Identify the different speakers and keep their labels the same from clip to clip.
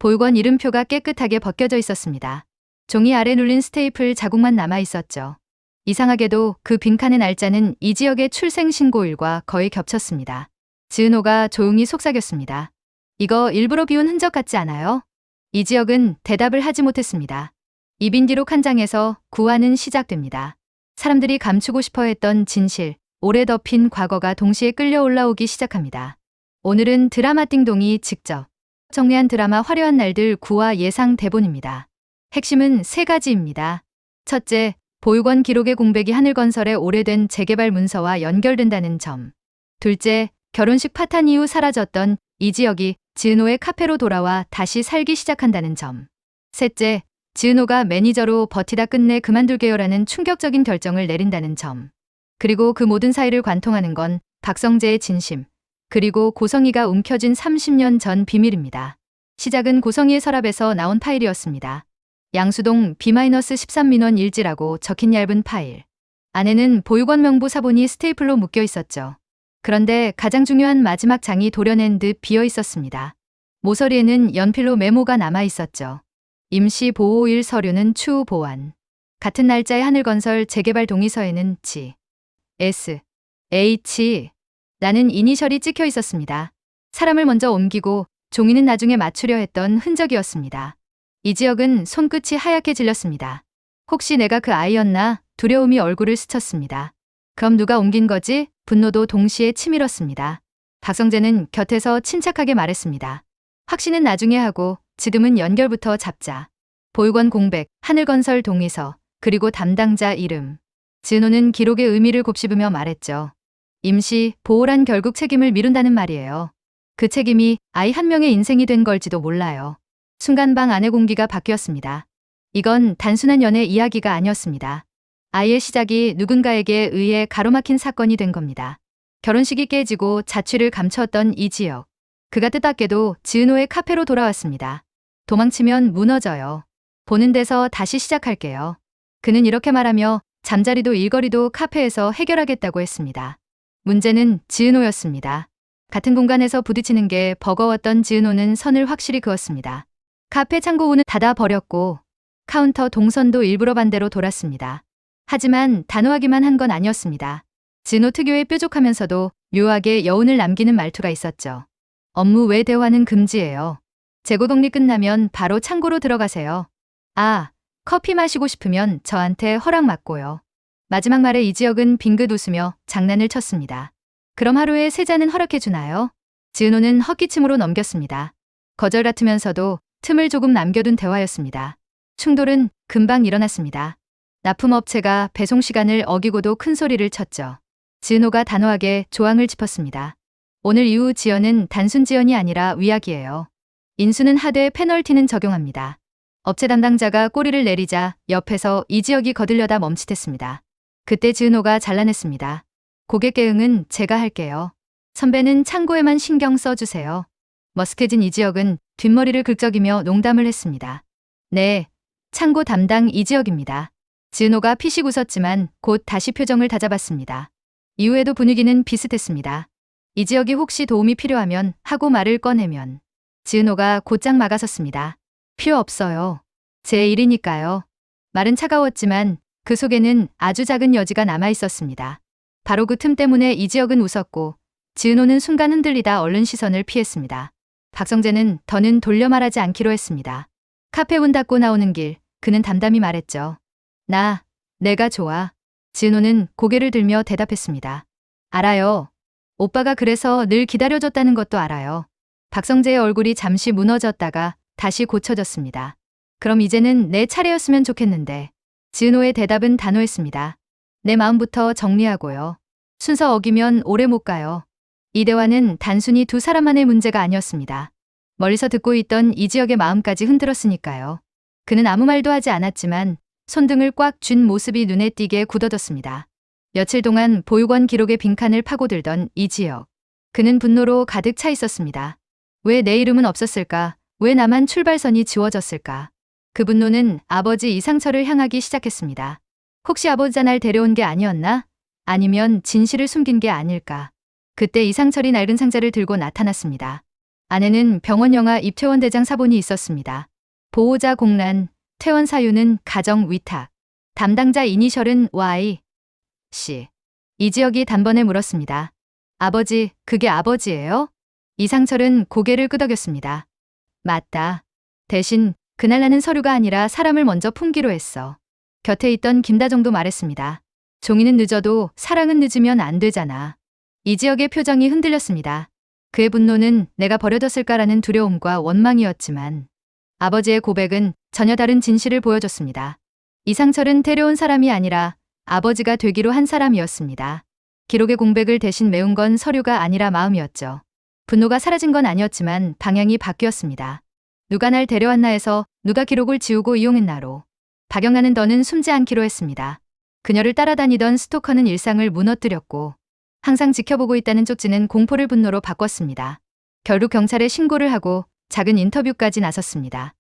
Speaker 1: 보육원 이름표가 깨끗하게 벗겨져 있었습니다. 종이 아래 눌린 스테이플 자국만 남아 있었죠. 이상하게도 그 빈칸의 날짜는 이 지역의 출생신고일과 거의 겹쳤습니다. 지은호가 조용히 속삭였습니다. 이거 일부러 비운 흔적 같지 않아요? 이 지역은 대답을 하지 못했습니다. 이빈기록 한 장에서 구화는 시작됩니다. 사람들이 감추고 싶어 했던 진실, 오래 덮인 과거가 동시에 끌려 올라오기 시작합니다. 오늘은 드라마 띵동이 직접 정리한 드라마 화려한 날들 구화 예상 대본입니다. 핵심은 3가지입니다. 첫째, 보육원 기록의 공백이 하늘건설의 오래된 재개발 문서와 연결된다는 점. 둘째, 결혼식 파탄 이후 사라졌던 이 지역이 지은호의 카페로 돌아와 다시 살기 시작한다는 점. 셋째, 지은호가 매니저로 버티다 끝내 그만둘게요라는 충격적인 결정을 내린다는 점. 그리고 그 모든 사이를 관통하는 건 박성재의 진심, 그리고 고성희가 움켜쥔 30년 전 비밀입니다. 시작은 고성희의 서랍에서 나온 파일이었습니다. 양수동 B-13민원 일지라고 적힌 얇은 파일. 안에는 보육원 명부 사본이 스테이플로 묶여 있었죠. 그런데 가장 중요한 마지막 장이 도려낸 듯 비어 있었습니다. 모서리에는 연필로 메모가 남아 있었죠. 임시 보호일 서류는 추후 보완. 같은 날짜의 하늘건설 재개발 동의서에는 G, S, H 라는 이니셜이 찍혀 있었습니다. 사람을 먼저 옮기고 종이는 나중에 맞추려 했던 흔적이었습니다. 이 지역은 손끝이 하얗게 질렸습니다. 혹시 내가 그 아이였나? 두려움이 얼굴을 스쳤습니다. 그럼 누가 옮긴 거지? 분노도 동시에 치밀었습니다. 박성재는 곁에서 침착하게 말했습니다. 확신은 나중에 하고 지금은 연결부터 잡자. 보육원 공백, 하늘건설 동의서, 그리고 담당자 이름. 지은호는 기록의 의미를 곱씹으며 말했죠. 임시 보호란 결국 책임을 미룬다는 말이에요. 그 책임이 아이 한 명의 인생이 된 걸지도 몰라요. 순간 방 안의 공기가 바뀌었습니다. 이건 단순한 연애 이야기가 아니었습니다. 아이의 시작이 누군가에게 의해 가로막힌 사건이 된 겁니다. 결혼식이 깨지고 자취를 감추었던 이 지역. 그가 뜻밖에도 지은호의 카페로 돌아왔습니다. 도망치면 무너져요. 보는 데서 다시 시작할게요. 그는 이렇게 말하며 잠자리도 일거리도 카페에서 해결하겠다고 했습니다. 문제는 지은호였습니다. 같은 공간에서 부딪히는 게 버거웠던 지은호는 선을 확실히 그었습니다. 카페 창고문은 닫아버렸고 카운터 동선도 일부러 반대로 돌았습니다. 하지만 단호하기만 한 건 아니었습니다. 지은호 특유의 뾰족하면서도 묘하게 여운을 남기는 말투가 있었죠. 업무 외 대화는 금지예요. 재고 정리 끝나면 바로 창고로 들어가세요. 아, 커피 마시고 싶으면 저한테 허락 받고요. 마지막 말에 이 지역은 빙긋 웃으며 장난을 쳤습니다. 그럼 하루에 3잔은 허락해 주나요? 지은호는 헛기침으로 넘겼습니다. 거절 같으면서도 틈을 조금 남겨둔 대화였습니다. 충돌은 금방 일어났습니다. 납품업체가 배송 시간을 어기고도 큰 소리를 쳤죠. 지은호가 단호하게 조항을 짚었습니다. 오늘 이후 지연은 단순 지연이 아니라 위약이에요. 인수는 하되 페널티는 적용합니다. 업체 담당자가 꼬리를 내리자 옆에서 이 지역이 거들려다 멈칫했습니다. 그때 지은호가 잘라냈습니다. 고객 대응은 제가 할게요. 선배는 창고에만 신경 써주세요. 머쓱해진 이 지역은 뒷머리를 긁적이며 농담을 했습니다. 네, 창고 담당 이 지역입니다. 지은호가 피식 웃었지만 곧 다시 표정을 다잡았습니다. 이후에도 분위기는 비슷했습니다. 이 지역이 혹시 도움이 필요하면 하고 말을 꺼내면. 지은호가 곧장 막아섰습니다. 필요 없어요. 제 일이니까요. 말은 차가웠지만 그 속에는 아주 작은 여지가 남아 있었습니다. 바로 그 틈 때문에 이 지역은 웃었고 지은호는 순간 흔들리다 얼른 시선을 피했습니다. 박성재는 더는 돌려 말하지 않기로 했습니다. 카페 문 닫고 나오는 길, 그는 담담히 말했죠. 내가 좋아. 지은호는 고개를 들며 대답했습니다. 알아요. 오빠가 그래서 늘 기다려줬다는 것도 알아요. 박성재의 얼굴이 잠시 무너졌다가 다시 고쳐졌습니다. 그럼 이제는 내 차례였으면 좋겠는데. 지은호의 대답은 단호했습니다. 내 마음부터 정리하고요. 순서 어기면 오래 못 가요. 이 대화는 단순히 두 사람만의 문제가 아니었습니다. 멀리서 듣고 있던 이 지역의 마음까지 흔들었으니까요. 그는 아무 말도 하지 않았지만 손등을 꽉 쥔 모습이 눈에 띄게 굳어졌습니다. 며칠 동안 보육원 기록의 빈칸을 파고들던 이 지역. 그는 분노로 가득 차 있었습니다. 왜 내 이름은 없었을까? 왜 나만 출발선이 지워졌을까? 그 분노는 아버지 이상철을 향하기 시작했습니다. 혹시 아버지가 날 데려온 게 아니었나? 아니면 진실을 숨긴 게 아닐까? 그때 이상철이 낡은 상자를 들고 나타났습니다. 안에는 병원 영아 입퇴원 대장 사본이 있었습니다. 보호자 공란, 퇴원 사유는 가정 위탁. 담당자 이니셜은 Y, 씨. 이지혁이 단번에 물었습니다. 아버지, 그게 아버지예요? 이상철은 고개를 끄덕였습니다. 맞다. 대신 그날 나는 서류가 아니라 사람을 먼저 품기로 했어. 곁에 있던 김다정도 말했습니다. 종이는 늦어도 사랑은 늦으면 안 되잖아. 이지혁의 표정이 흔들렸습니다. 그의 분노는 내가 버려졌을까라는 두려움과 원망이었지만 아버지의 고백은 전혀 다른 진실을 보여줬습니다. 이상철은 데려온 사람이 아니라 아버지가 되기로 한 사람이었습니다. 기록의 공백을 대신 메운 건 서류가 아니라 마음이었죠. 분노가 사라진 건 아니었지만 방향이 바뀌었습니다. 누가 날 데려왔나 해서 누가 기록을 지우고 이용했나로. 박영란은 더는 숨지 않기로 했습니다. 그녀를 따라다니던 스토커는 일상을 무너뜨렸고 항상 지켜보고 있다는 쪽지는 공포를 분노로 바꿨습니다. 결국 경찰에 신고를 하고 작은 인터뷰까지 나섰습니다.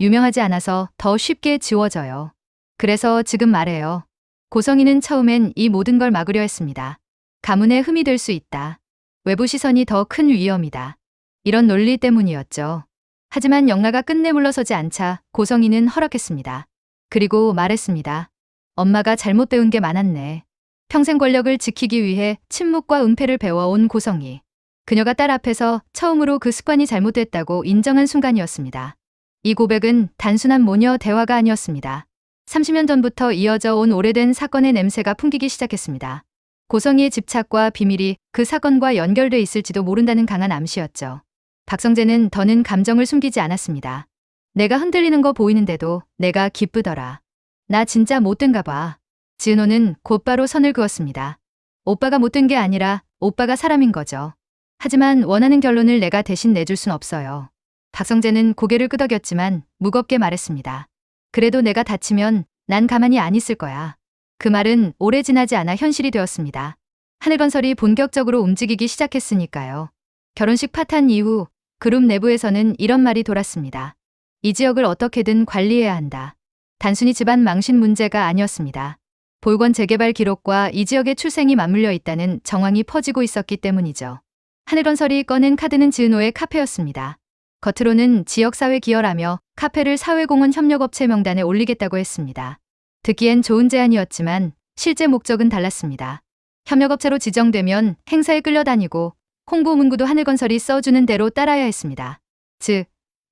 Speaker 1: 유명하지 않아서 더 쉽게 지워져요. 그래서 지금 말해요. 고성이는 처음엔 이 모든 걸 막으려 했습니다. 가문의 흠이 될 수 있다. 외부 시선이 더 큰 위험이다. 이런 논리 때문이었죠. 하지만 영라가 끝내 물러서지 않자 고성이는 허락했습니다. 그리고 말했습니다. 엄마가 잘못 배운 게 많았네. 평생 권력을 지키기 위해 침묵과 은폐를 배워온 고성이. 그녀가 딸 앞에서 처음으로 그 습관이 잘못됐다고 인정한 순간이었습니다. 이 고백은 단순한 모녀 대화가 아니었습니다. 30년 전부터 이어져 온 오래된 사건의 냄새가 풍기기 시작했습니다. 고성이의 집착과 비밀이 그 사건과 연결돼 있을지도 모른다는 강한 암시였죠. 박성재는 더는 감정을 숨기지 않았습니다. 내가 흔들리는 거 보이는데도 내가 기쁘더라. 나 진짜 못된가 봐. 지은호는 곧바로 선을 그었습니다. 오빠가 못된 게 아니라 오빠가 사람인 거죠. 하지만 원하는 결론을 내가 대신 내줄 순 없어요. 박성재는 고개를 끄덕였지만 무겁게 말했습니다. 그래도 내가 다치면 난 가만히 안 있을 거야. 그 말은 오래 지나지 않아 현실이 되었습니다. 하늘건설이 본격적으로 움직이기 시작했으니까요. 결혼식 파탄 이후 그룹 내부에서는 이런 말이 돌았습니다. 이 지역을 어떻게든 관리해야 한다. 단순히 집안 망신 문제가 아니었습니다. 보육원 재개발 기록과 이 지역의 출생이 맞물려 있다는 정황이 퍼지고 있었기 때문이죠. 하늘건설이 꺼낸 카드는 지은호의 카페였습니다. 겉으로는 지역사회 기여라며 카페를 사회공헌 협력업체 명단에 올리겠다고 했습니다. 듣기엔 좋은 제안이었지만 실제 목적은 달랐습니다. 협력업체로 지정되면 행사에 끌려다니고 홍보 문구도 하늘건설이 써주는 대로 따라야 했습니다. 즉,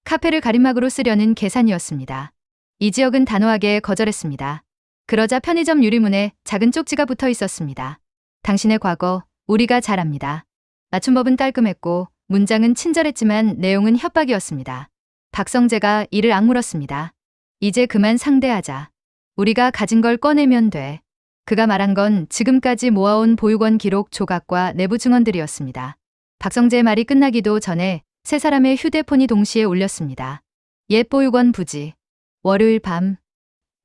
Speaker 1: 카페를 가림막으로 쓰려는 계산이었습니다. 이 지역은 단호하게 거절했습니다. 그러자 편의점 유리문에 작은 쪽지가 붙어 있었습니다. 당신의 과거, 우리가 잘 압니다. 맞춤법은 깔끔했고 문장은 친절했지만 내용은 협박이었습니다. 박성재가 이를 악물었습니다. 이제 그만 상대하자. 우리가 가진 걸 꺼내면 돼. 그가 말한 건 지금까지 모아온 보육원 기록 조각과 내부 증언들이었습니다. 박성재의 말이 끝나기도 전에 세 사람의 휴대폰이 동시에 울렸습니다. 옛 보육원 부지, 월요일 밤,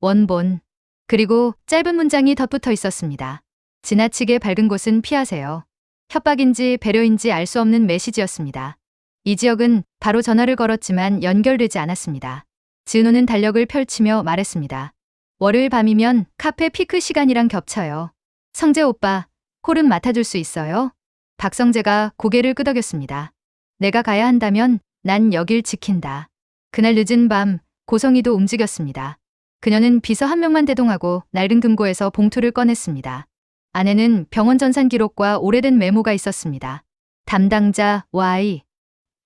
Speaker 1: 원본, 그리고 짧은 문장이 덧붙어 있었습니다. 지나치게 밝은 곳은 피하세요. 협박인지 배려인지 알 수 없는 메시지였습니다. 이 지역은 바로 전화를 걸었지만 연결되지 않았습니다. 지은호는 달력을 펼치며 말했습니다. 월요일 밤이면 카페 피크 시간이랑 겹쳐요. 성재 오빠, 홀은 맡아줄 수 있어요? 박성재가 고개를 끄덕였습니다. 내가 가야 한다면 난 여길 지킨다. 그날 늦은 밤 고성이도 움직였습니다. 그녀는 비서 한 명만 대동하고 낡은 금고에서 봉투를 꺼냈습니다. 안에는 병원 전산 기록과 오래된 메모가 있었습니다. 담당자 Y,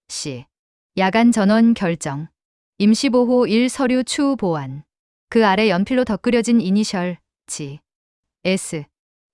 Speaker 1: 씨, 야간 전원 결정, 임시보호 1 서류 추후 보완. 그 아래 연필로 덧그려진 이니셜 G, S,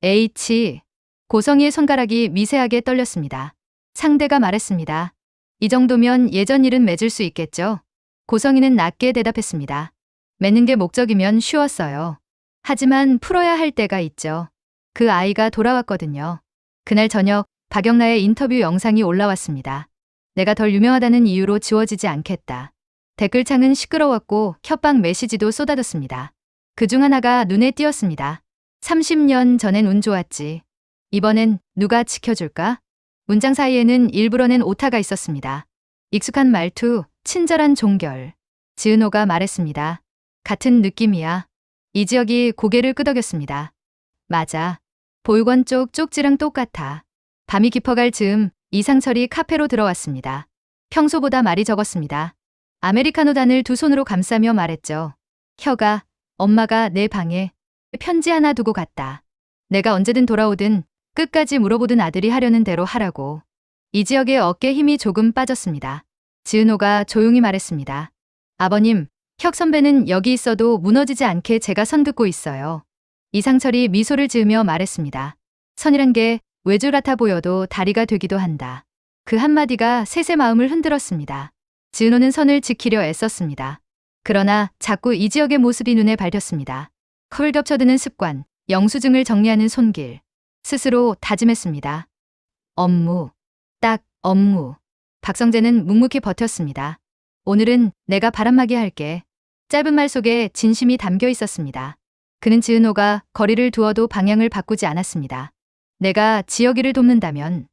Speaker 1: H. 고성이의 손가락이 미세하게 떨렸습니다. 상대가 말했습니다. 이 정도면 예전 일은 맺을 수 있겠죠? 고성이는 낮게 대답했습니다. 맺는 게 목적이면 쉬웠어요. 하지만 풀어야 할 때가 있죠. 그 아이가 돌아왔거든요. 그날 저녁 박영라의 인터뷰 영상이 올라왔습니다. 내가 덜 유명하다는 이유로 지워지지 않겠다. 댓글창은 시끄러웠고 협박 메시지도 쏟아졌습니다. 그중 하나가 눈에 띄었습니다. 30년 전엔 운 좋았지. 이번엔 누가 지켜줄까? 문장 사이에는 일부러 낸 오타가 있었습니다. 익숙한 말투, 친절한 종결. 지은호가 말했습니다. 같은 느낌이야. 이지혁이 고개를 끄덕였습니다. 맞아. 보육원 쪽 쪽지랑 똑같아. 밤이 깊어갈 즈음 이상철이 카페로 들어왔습니다. 평소보다 말이 적었습니다. 아메리카노 단을 두 손으로 감싸며 말했죠. 혀가, 엄마가 내 방에 편지 하나 두고 갔다. 내가 언제든 돌아오든 끝까지 물어보든 아들이 하려는 대로 하라고. 이지혁의 어깨 힘이 조금 빠졌습니다. 지은호가 조용히 말했습니다. 아버님, 혁 선배는 여기 있어도 무너지지 않게 제가 선 긋고 있어요. 이상철이 미소를 지으며 말했습니다. 선이란 게 외줄 같아 보여도 다리가 되기도 한다. 그 한마디가 셋의 마음을 흔들었습니다. 지은호는 선을 지키려 애썼습니다. 그러나 자꾸 이지혁의 모습이 눈에 밟혔습니다. 컬 겹쳐드는 습관, 영수증을 정리하는 손길. 스스로 다짐했습니다. 업무, 딱 업무. 박성재는 묵묵히 버텼습니다. 오늘은 내가 바람막이 할게. 짧은 말 속에 진심이 담겨 있었습니다. 그는 지은호가 거리를 두어도 방향을 바꾸지 않았습니다. 내가 지혁이를 돕는다면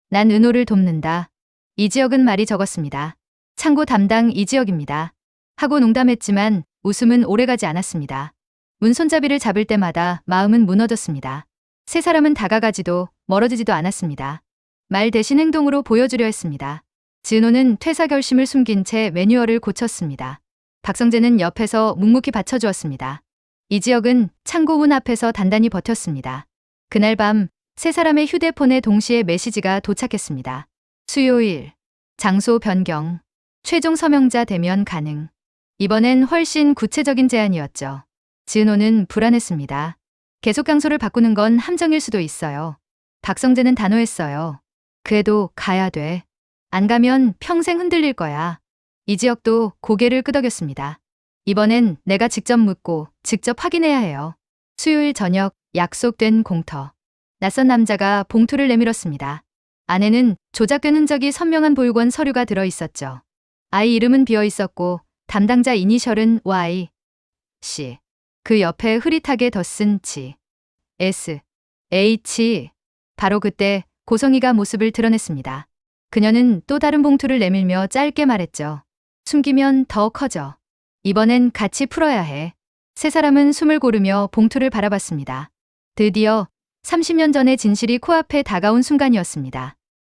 Speaker 1: 난 은호를 돕는다. 이지혁은 말이 적었습니다. 창고 담당 이지혁입니다. 하고 농담했지만 웃음은 오래가지 않았습니다. 문 손잡이를 잡을 때마다 마음은 무너졌습니다. 세 사람은 다가가지도 멀어지지도 않았습니다. 말 대신 행동으로 보여주려 했습니다. 지은호는 퇴사 결심을 숨긴 채 매뉴얼을 고쳤습니다. 박성재는 옆에서 묵묵히 받쳐주었습니다. 이지혁은 창고 문 앞에서 단단히 버텼습니다. 그날 밤 세 사람의 휴대폰에 동시에 메시지가 도착했습니다. 수요일, 장소 변경, 최종 서명자 대면 가능. 이번엔 훨씬 구체적인 제안이었죠. 지은호는 불안했습니다. 계속 장소를 바꾸는 건 함정일 수도 있어요. 박성재는 단호했어요. 그래도 가야 돼. 안 가면 평생 흔들릴 거야. 이지혁도 고개를 끄덕였습니다. 이번엔 내가 직접 묻고 직접 확인해야 해요. 수요일 저녁 약속된 공터. 낯선 남자가 봉투를 내밀었습니다. 안에는 조작된 흔적이 선명한 보육원 서류가 들어있었죠. 아이 이름은 비어 있었고 담당자 이니셜은 Y, C. 그 옆에 흐릿하게 덧쓴 G, S, H. 바로 그때 고성이가 모습을 드러냈습니다. 그녀는 또 다른 봉투를 내밀며 짧게 말했죠. 숨기면 더 커져. 이번엔 같이 풀어야 해. 세 사람은 숨을 고르며 봉투를 바라봤습니다. 드디어 30년 전의 진실이 코앞에 다가온 순간이었습니다.